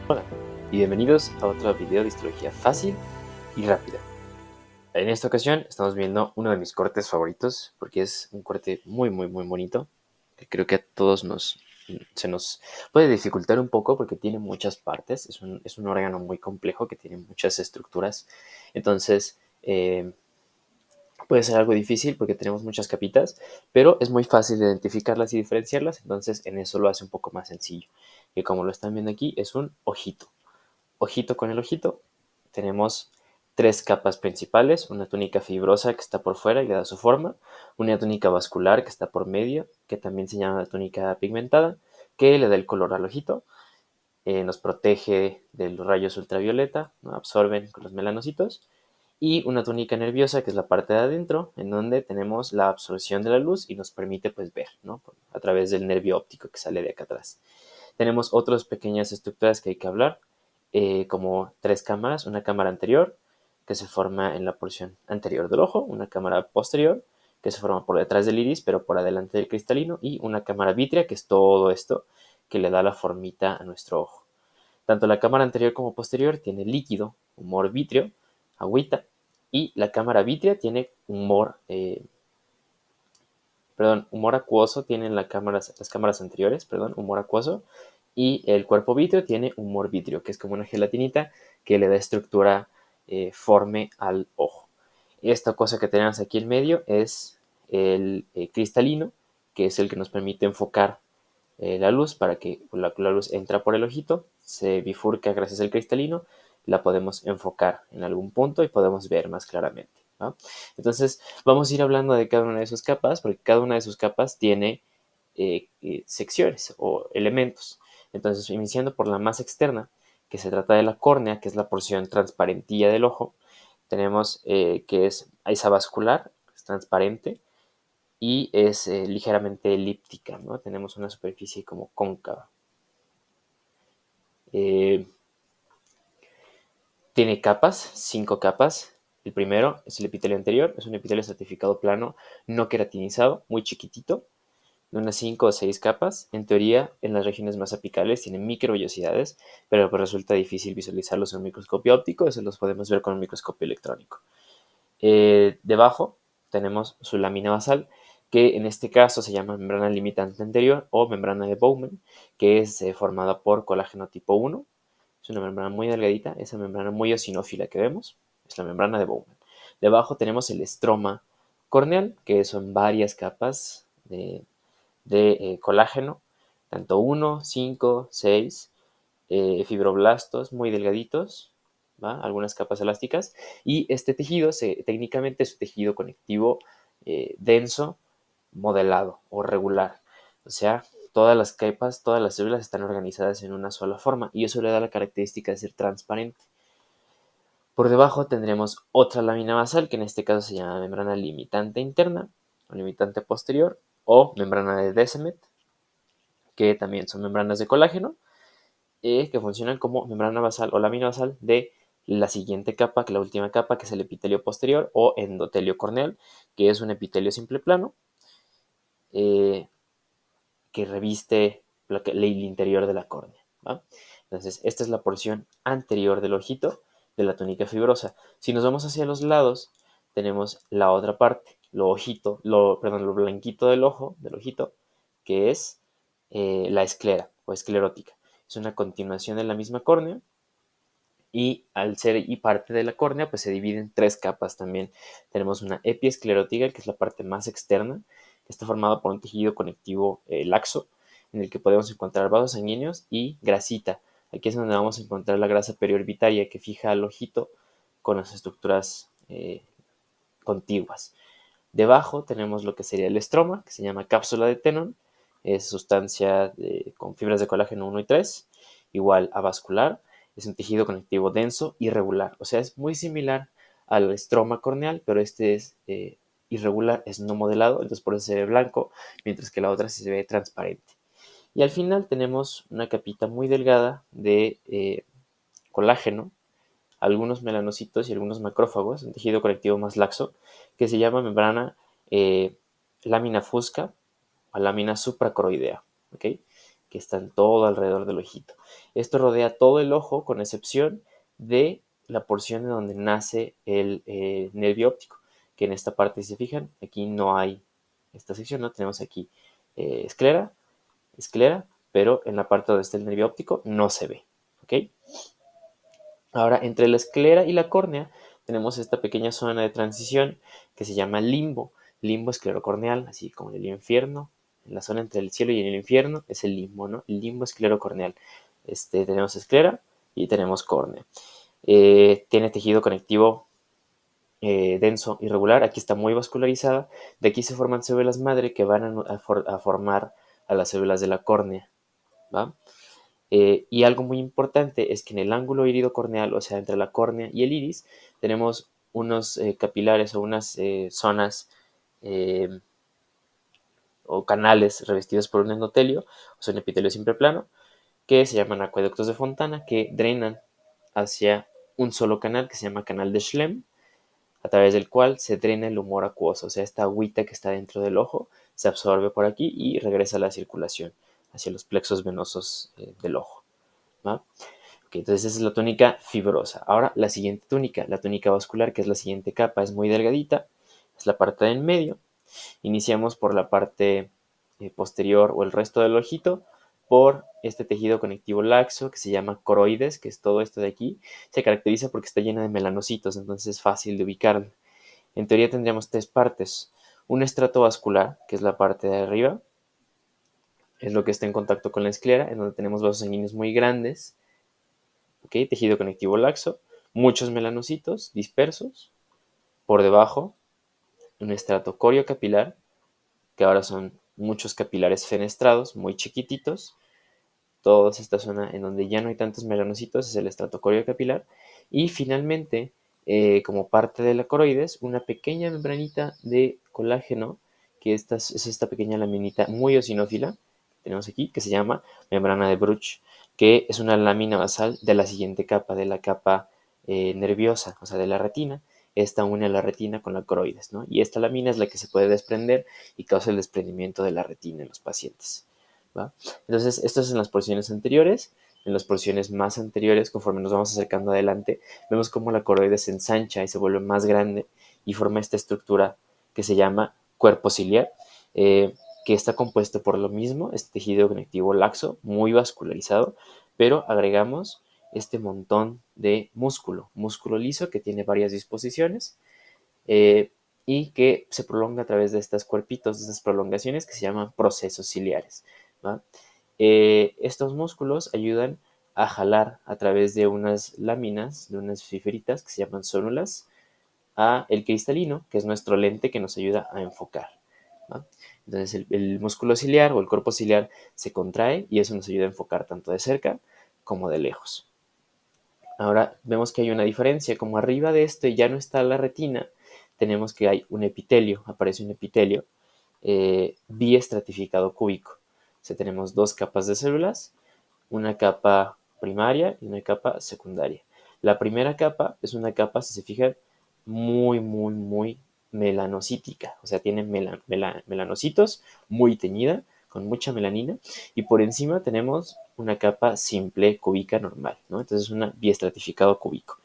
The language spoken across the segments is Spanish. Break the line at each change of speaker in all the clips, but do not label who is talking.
Hola y bienvenidos a otro video de histología fácil y rápida. En esta ocasión estamos viendo uno de mis cortes favoritos porque es un corte muy bonito que creo que a todos se nos puede dificultar un poco porque tiene muchas partes. Es un órgano muy complejo que tiene muchas estructuras. Entonces puede ser algo difícil porque tenemos muchas capitas, pero es muy fácil de identificarlas y diferenciarlas. Entonces en eso lo hace un poco más sencillo. Que como lo están viendo aquí es un ojito. Ojito con el ojito, tenemos tres capas principales, una túnica fibrosa que está por fuera y le da su forma, una túnica vascular que está por medio, que también se llama túnica pigmentada, que le da el color al ojito, nos protege de los rayos ultravioleta, ¿no? Absorben con los melanocitos, y una túnica nerviosa que es la parte de adentro, en donde tenemos la absorción de la luz y nos permite pues ver, ¿no? A través del nervio óptico que sale de acá atrás. Tenemos otras pequeñas estructuras que hay que hablar, como tres cámaras, una cámara anterior que se forma en la porción anterior del ojo, una cámara posterior que se forma por detrás del iris pero por adelante del cristalino y una cámara vítrea que es todo esto que le da la formita a nuestro ojo. Tanto la cámara anterior como posterior tiene líquido, humor vítreo, agüita, y la cámara vítrea tiene humor acuoso, tienen las cámaras anteriores, humor acuoso, y el cuerpo vítreo tiene humor vítreo, que es como una gelatinita que le da estructura forme al ojo. Esta cosa que tenemos aquí en medio es el cristalino, que es el que nos permite enfocar la luz para que la luz entra por el ojito, se bifurca gracias al cristalino, la podemos enfocar en algún punto y podemos ver más claramente, ¿no? Entonces vamos a ir hablando de cada una de sus capas porque cada una de sus capas tiene secciones o elementos. Entonces iniciando por la más externa, que se trata de la córnea, que es la porción transparentilla del ojo, tenemos que es esa vascular, es transparente, y es ligeramente elíptica, ¿no? Tenemos una superficie como cóncava. Eh, Tiene capas, 5 capas. El primero es el epitelio anterior, es un epitelio estratificado plano, no queratinizado, muy chiquitito, de unas 5 o 6 capas. En teoría, en las regiones más apicales tienen microvellosidades, pero pues resulta difícil visualizarlos en un microscopio óptico, eso los podemos ver con un microscopio electrónico. Debajo tenemos su lámina basal, que en este caso se llama membrana limitante anterior o membrana de Bowman, que es formada por colágeno tipo 1. Es una membrana muy delgadita, esa membrana muy eosinófila que vemos, es la membrana de Bowman. Debajo tenemos el estroma corneal, que son varias capas de colágeno, tanto 1, 5, 6, fibroblastos muy delgaditos, ¿va? Algunas capas elásticas, y este tejido técnicamente es un tejido conectivo denso, modelado o regular. O sea, todas las capas, todas las células están organizadas en una sola forma y eso le da la característica de ser transparente. Por debajo tendremos otra lámina basal que en este caso se llama membrana limitante interna o limitante posterior o membrana de Descemet, que también son membranas de colágeno que funcionan como membrana basal o lámina basal de la siguiente capa, que la última capa, que es el epitelio posterior o endotelio corneal, que es un epitelio simple plano eh, que reviste el interior de la córnea, ¿va? Entonces, esta es la porción anterior del ojito de la túnica fibrosa. Si nos vamos hacia los lados, tenemos la otra parte, lo blanquito del ojo, del ojito, que es la esclera o esclerótica. Es una continuación de la misma córnea y al ser y parte de la córnea, pues se divide en tres capas también. Tenemos una epiesclerótica, que es la parte más externa, que está formada por un tejido conectivo laxo, en el que podemos encontrar vasos sanguíneos y grasita. Aquí es donde vamos a encontrar la grasa periorbitaria que fija al ojito con las estructuras contiguas. Debajo tenemos lo que sería el estroma, que se llama cápsula de Tenon, es sustancia con fibras de colágeno 1 y 3, igual avascular, es un tejido conectivo denso, irregular, o sea, es muy similar al estroma corneal, pero este es irregular, es no modelado, entonces por eso se ve blanco, mientras que la otra se ve transparente. Y al final tenemos una capita muy delgada de colágeno, algunos melanocitos y algunos macrófagos, un tejido conectivo más laxo, que se llama membrana lámina fusca o lámina supracoroidea. ¿Okay? que están todo alrededor del ojito. Esto rodea todo el ojo con excepción de la porción de donde nace el nervio óptico, que en esta parte, si se fijan, aquí no hay esta sección, ¿no? Tenemos aquí esclera, pero en la parte donde está el nervio óptico no se ve, ¿ok? Ahora, entre la esclera y la córnea tenemos esta pequeña zona de transición que se llama limbo. Limbo esclerocorneal, así como en el infierno. En la zona entre el cielo y el infierno es el limbo, ¿no? El limbo esclerocorneal. Tenemos esclera y tenemos córnea. Tiene tejido conectivo denso, irregular. Aquí está muy vascularizada. De aquí se forman células madre que van a formar a las células de la córnea, ¿va? Y algo muy importante es que en el ángulo iridocorneal, o sea, entre la córnea y el iris, tenemos unos capilares o unas zonas eh, o canales revestidos por un endotelio, o sea, un epitelio siempre plano, que se llaman acueductos de Fontana, que drenan hacia un solo canal que se llama canal de Schlemm, a través del cual se drena el humor acuoso, o sea, esta agüita que está dentro del ojo se absorbe por aquí y regresa a la circulación hacia los plexos venosos del ojo, ¿va? Okay, entonces esa es la túnica fibrosa. Ahora la siguiente túnica, la túnica vascular, que es la siguiente capa, es muy delgadita, es la parte de en medio. Iniciamos por la parte posterior o el resto del ojito, por este tejido conectivo laxo que se llama coroides, que es todo esto de aquí. Se caracteriza porque está llena de melanocitos, entonces es fácil de ubicarlo. En teoría tendríamos tres partes. Un estrato vascular, que es la parte de arriba, es lo que está en contacto con la esclera, en donde tenemos vasos sanguíneos muy grandes. ¿Okay? Tejido conectivo laxo, muchos melanocitos dispersos. Por debajo, un estrato coriocapilar, que ahora son muchos capilares fenestrados, muy chiquititos. Toda esta zona en donde ya no hay tantos melanocitos es el estrato coriocapilar. Y finalmente, como parte de la coroides, una pequeña membranita de colágeno, que es esta pequeña laminita muy eosinófila que tenemos aquí, que se llama membrana de Bruch, que es una lámina basal de la siguiente capa, de la capa nerviosa, o sea, de la retina. Esta une a la retina con la coroides, ¿no? Y esta lámina es la que se puede desprender y causa el desprendimiento de la retina en los pacientes, ¿va? Entonces, esto es en las porciones anteriores. En las porciones más anteriores, conforme nos vamos acercando adelante, vemos cómo la coroides se ensancha y se vuelve más grande y forma esta estructura que se llama cuerpo ciliar, que está compuesto por lo mismo, este tejido conectivo laxo, muy vascularizado, pero agregamos este montón de músculo liso que tiene varias disposiciones y que se prolonga a través de estos cuerpitos, de estas prolongaciones que se llaman procesos ciliares, ¿va? Estos músculos ayudan a jalar a través de unas láminas, de unas fiberitas que se llaman zónulas, a el cristalino, que es nuestro lente que nos ayuda a enfocar, ¿va? Entonces el músculo ciliar o el cuerpo ciliar se contrae y eso nos ayuda a enfocar tanto de cerca como de lejos. Ahora vemos que hay una diferencia, como arriba de esto ya no está la retina, tenemos que hay un epitelio, aparece un epitelio biestratificado cúbico. O sea, tenemos dos capas de células, una capa primaria y una capa secundaria. La primera capa es una capa, si se fijan, muy melanocítica, o sea, tiene melanocitos, muy teñida, con mucha melanina, y por encima tenemos una capa simple cúbica normal, ¿no? Entonces es un biestratificado cúbico.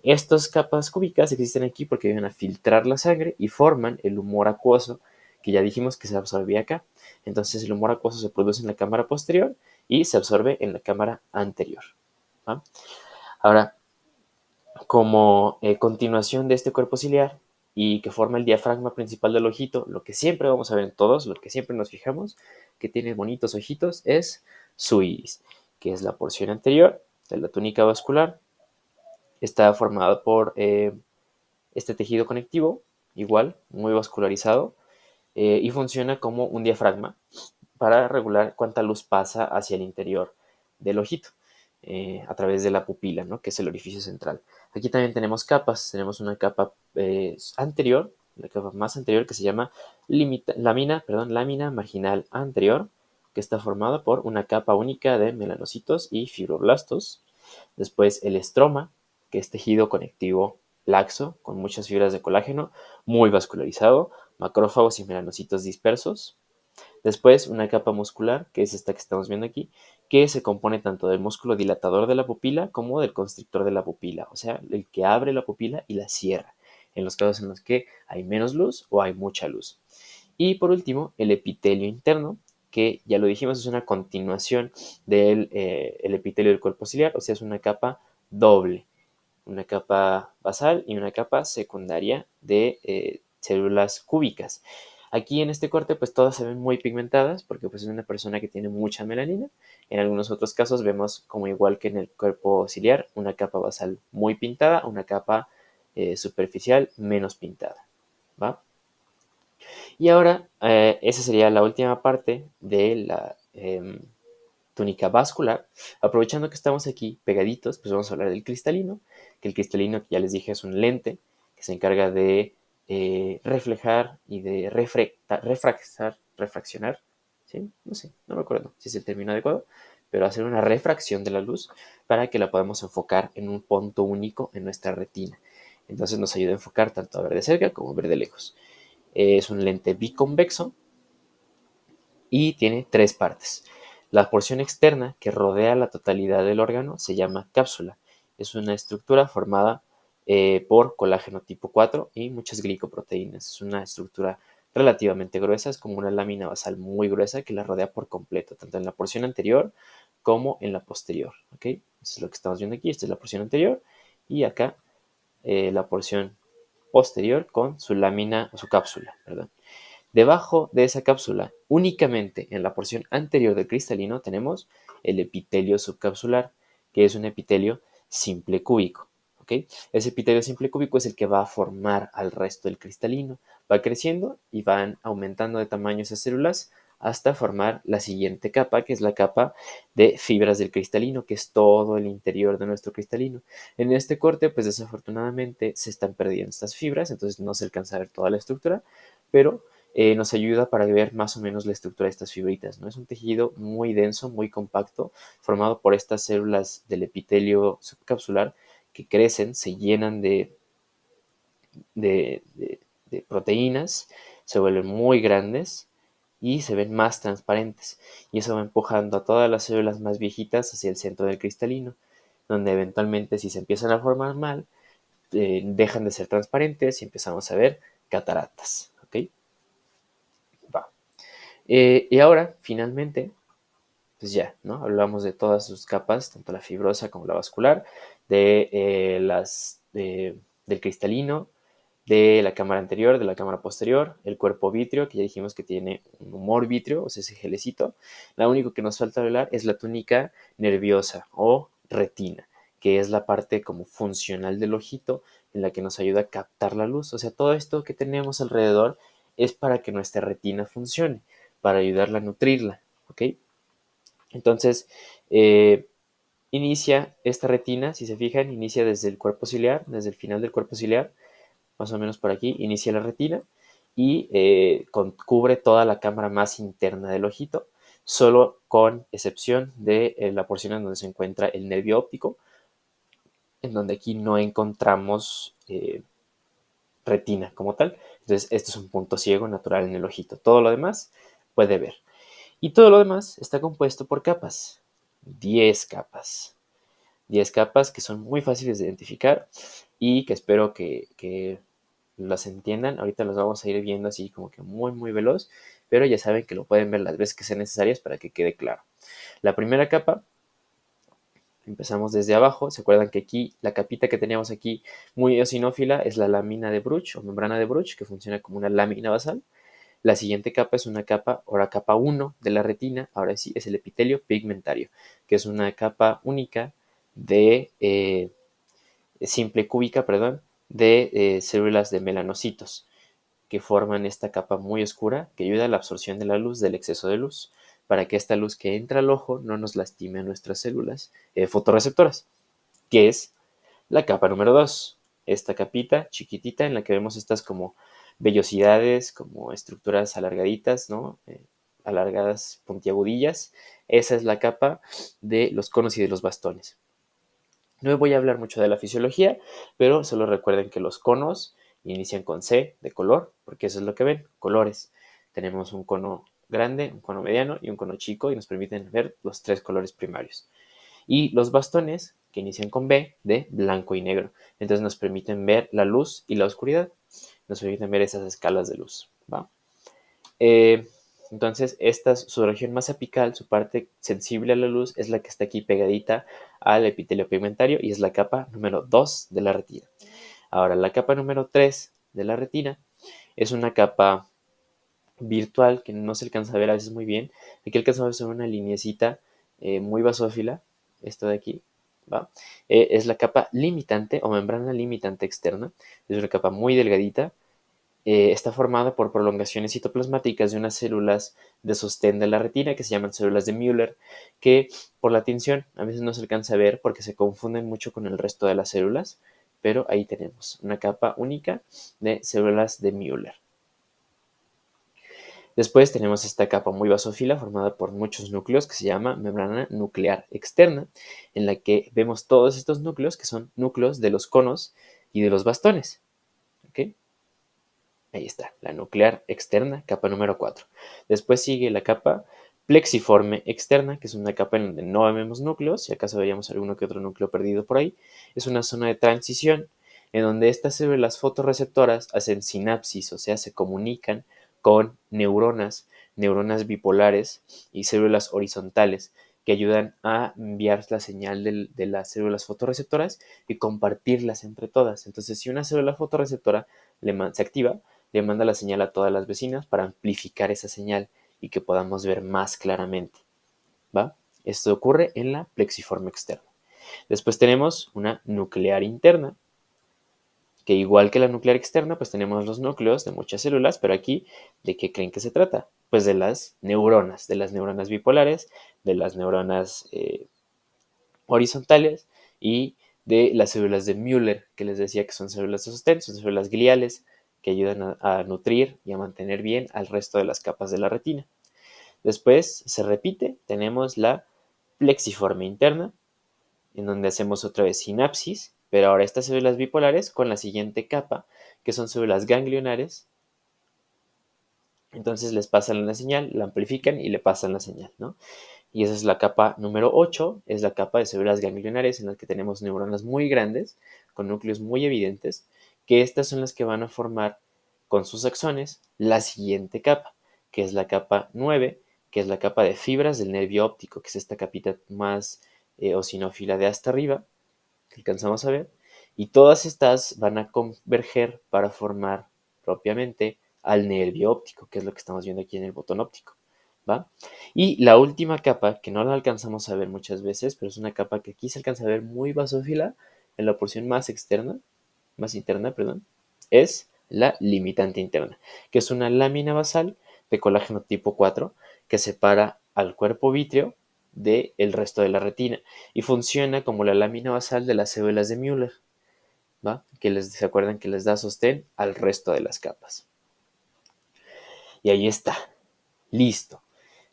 Estas capas cúbicas existen aquí porque ayudan a filtrar la sangre y forman el humor acuoso, que ya dijimos que se absorbía acá. Entonces el humor acuoso se produce en la cámara posterior y se absorbe en la cámara anterior, ¿va? Ahora, como continuación de este cuerpo ciliar y que forma el diafragma principal del ojito, lo que siempre vamos a ver en todos, lo que siempre nos fijamos, que tiene bonitos ojitos, es su iris, que es la porción anterior de la túnica vascular. Está formada por este tejido conectivo, igual, muy vascularizado, y funciona como un diafragma para regular cuánta luz pasa hacia el interior del ojito a través de la pupila, ¿no? Que es el orificio central. Aquí también tenemos capas, tenemos una capa anterior, la capa más anterior que se llama lámina marginal anterior, que está formada por una capa única de melanocitos y fibroblastos. Después el estroma, que es tejido conectivo laxo, con muchas fibras de colágeno, muy vascularizado, macrófagos y melanocitos dispersos. Después, una capa muscular, que es esta que estamos viendo aquí, que se compone tanto del músculo dilatador de la pupila como del constrictor de la pupila, o sea, el que abre la pupila y la cierra, en los casos en los que hay menos luz o hay mucha luz. Y por último, el epitelio interno, que ya lo dijimos, es una continuación del el epitelio del cuerpo ciliar, o sea, es una capa doble, una capa basal y una capa secundaria de células cúbicas. Aquí en este corte pues todas se ven muy pigmentadas porque pues es una persona que tiene mucha melanina. En algunos otros casos vemos como igual que en el cuerpo ciliar una capa basal muy pintada, una capa superficial menos pintada, ¿va? Y ahora esa sería la última parte de la túnica vascular. Aprovechando que estamos aquí pegaditos, pues vamos a hablar del cristalino, que el cristalino, que ya les dije, es un lente que se encarga de reflejar y de refraccionar, ¿sí? No sé, no me acuerdo si es el término adecuado, pero hacer una refracción de la luz para que la podamos enfocar en un punto único en nuestra retina. Entonces nos ayuda a enfocar tanto a ver de cerca como a ver de lejos. Es un lente biconvexo y tiene tres partes. La porción externa que rodea la totalidad del órgano se llama cápsula. Es una estructura formada por colágeno tipo 4 y muchas glicoproteínas. Es una estructura relativamente gruesa, es como una lámina basal muy gruesa que la rodea por completo, tanto en la porción anterior como en la posterior. ¿Ok? Eso es lo que estamos viendo aquí. Esta es la porción anterior y acá la porción posterior con su lámina o su cápsula, ¿verdad? Debajo de esa cápsula, únicamente en la porción anterior del cristalino, tenemos el epitelio subcapsular, que es un epitelio simple cúbico. ¿Ok? Ese epitelio simple cúbico es el que va a formar al resto del cristalino. Va creciendo y van aumentando de tamaño esas células hasta formar la siguiente capa, que es la capa de fibras del cristalino, que es todo el interior de nuestro cristalino. En este corte, pues desafortunadamente se están perdiendo estas fibras, entonces no se alcanza a ver toda la estructura, pero nos ayuda para ver más o menos la estructura de estas fibritas, ¿no? Es un tejido muy denso, muy compacto, formado por estas células del epitelio subcapsular que crecen, se llenan de, de- de proteínas, se vuelven muy grandes y se ven más transparentes. Y eso va empujando a todas las células más viejitas hacia el centro del cristalino, donde eventualmente si se empiezan a formar mal, dejan de ser transparentes y empezamos a ver cataratas. ¿Ok? Va. Y ahora, finalmente, pues ya, ¿no? Hablamos de todas sus capas, tanto la fibrosa como la vascular, de del cristalino, de la cámara anterior, de la cámara posterior, el cuerpo vítreo, que ya dijimos que tiene un humor vítreo, o sea, ese gelecito. Lo único que nos falta hablar es la túnica nerviosa o retina, que es la parte como funcional del ojito, en la que nos ayuda a captar la luz. O sea, todo esto que tenemos alrededor es para que nuestra retina funcione, para ayudarla a nutrirla, ¿ok? Entonces, eh, inicia esta retina, si se fijan, inicia desde el cuerpo ciliar, desde el final del cuerpo ciliar, más o menos por aquí, inicia la retina y cubre toda la cámara más interna del ojito, solo con excepción de la porción en donde se encuentra el nervio óptico, en donde aquí no encontramos retina como tal. Entonces, esto es un punto ciego natural en el ojito. Todo lo demás puede ver. Y todo lo demás está compuesto por capas. 10 capas. 10 capas que son muy fáciles de identificar y que espero que las entiendan. Ahorita las vamos a ir viendo así como que muy, muy veloz, pero ya saben que lo pueden ver las veces que sean necesarias para que quede claro. La primera capa, empezamos desde abajo. ¿Se acuerdan que aquí, la capita que teníamos aquí muy eosinófila es la lámina de Bruch o membrana de Bruch, que funciona como una lámina basal? La siguiente capa es una capa, ahora capa 1 de la retina, ahora sí es el epitelio pigmentario, que es una capa única de simple cúbica, perdón, de células de melanocitos que forman esta capa muy oscura que ayuda a la absorción de la luz del exceso de luz para que esta luz que entra al ojo no nos lastime a nuestras células fotorreceptoras, que es la capa número 2. Esta capita chiquitita en la que vemos estas como vellosidades, como estructuras alargaditas, ¿no? Alargadas puntiagudillas. Esa es la capa de los conos y de los bastones. No voy a hablar mucho de la fisiología, pero solo recuerden que los conos inician con C de color, porque eso es lo que ven, colores. Tenemos un cono grande, un cono mediano y un cono chico y nos permiten ver los 3 colores primarios. Y los bastones, que inician con B, de blanco y negro. Entonces nos permiten ver la luz y la oscuridad. Nos permiten ver esas escalas de luz, ¿va? Eh, entonces, su región más apical, su parte sensible a la luz, es la que está aquí pegadita al epitelio pigmentario y es la capa número 2 de la retina. Ahora, la capa número 3 de la retina es una capa virtual que no se alcanza a ver a veces muy bien. Aquí alcanzamos a ver una lineecita muy basófila, esto de aquí, ¿va? Es la capa limitante o membrana limitante externa. Es una capa muy delgadita. Está formada por prolongaciones citoplasmáticas de unas células de sostén de la retina que se llaman células de Müller, que por la tinción a veces no se alcanza a ver porque se confunden mucho con el resto de las células, pero ahí tenemos una capa única de células de Müller. Después tenemos esta capa muy basófila formada por muchos núcleos que se llama membrana nuclear externa, en la que vemos todos estos núcleos que son núcleos de los conos y de los bastones. ¿Okay? Ahí está, la nuclear externa, capa número 4. Después sigue la capa plexiforme externa, que es una capa en donde no vemos núcleos, si acaso veríamos alguno que otro núcleo perdido por ahí. Es una zona de transición en donde estas células fotorreceptoras hacen sinapsis, o sea, se comunican con neuronas bipolares y células horizontales que ayudan a enviar la señal de las células fotorreceptoras y compartirlas entre todas. Entonces, si una célula fotorreceptora se activa, le manda la señal a todas las vecinas para amplificar esa señal y que podamos ver más claramente, ¿va? Esto ocurre en la plexiforme externa. Después tenemos una nuclear interna, que igual que la nuclear externa, pues tenemos los núcleos de muchas células, pero aquí, ¿de qué creen que se trata? Pues de las neuronas bipolares, de las neuronas horizontales y de las células de Müller, que les decía que son células de sostén, son células gliales que ayudan a nutrir y a mantener bien al resto de las capas de la retina. Después se repite, tenemos la plexiforme interna, en donde hacemos otra vez sinapsis, pero ahora estas células bipolares con la siguiente capa, que son células ganglionares. Entonces les pasan la señal, la amplifican y le pasan la señal, ¿no? Y esa es la capa número 8, es la capa de células ganglionares en la que tenemos neuronas muy grandes, con núcleos muy evidentes, que estas son las que van a formar con sus axones la siguiente capa, que es la capa 9, que es la capa de fibras del nervio óptico, que es esta capita más eosinófila de hasta arriba, que alcanzamos a ver, y todas estas van a converger para formar propiamente al nervio óptico, que es lo que estamos viendo aquí en el botón óptico, ¿va? Y la última capa, que no la alcanzamos a ver muchas veces, pero es una capa que aquí se alcanza a ver muy basófila, en la porción más interna, perdón, es la limitante interna, que es una lámina basal de colágeno tipo 4 que separa al cuerpo vítreo del resto de la retina y funciona como la lámina basal de las células de Müller, ¿va? ¿Se acuerdan que les da sostén al resto de las capas? Y ahí está, listo.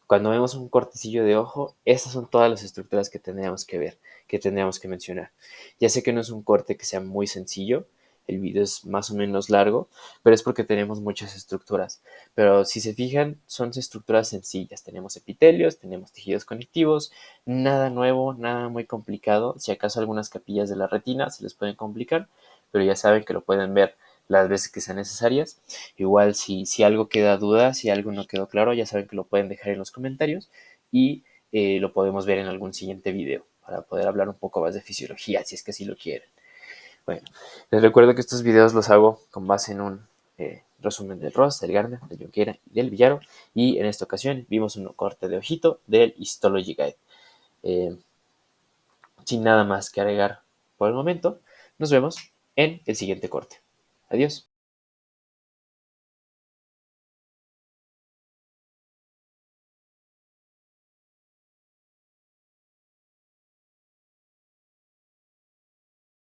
Cuando vemos un cortecillo de ojo, esas son todas las estructuras que tendríamos que ver, que tendríamos que mencionar. Ya sé que no es un corte que sea muy sencillo, el video es más o menos largo, pero es porque tenemos muchas estructuras. Pero si se fijan, son estructuras sencillas. Tenemos epitelios, tenemos tejidos conectivos, nada nuevo, nada muy complicado. Si acaso algunas capillas de la retina se les pueden complicar, pero ya saben que lo pueden ver las veces que sean necesarias. Igual si algo queda duda, si algo no quedó claro, ya saben que lo pueden dejar en los comentarios y lo podemos ver en algún siguiente video para poder hablar un poco más de fisiología, si es que así lo quieren. Bueno, les recuerdo que estos videos los hago con base en un resumen del Ross, del Gardner, del Junqueira y del Villaro, y en esta ocasión vimos un corte de ojito del Histology Guide. Eh, Sin nada más que agregar por el momento, nos vemos en el siguiente corte. Adiós.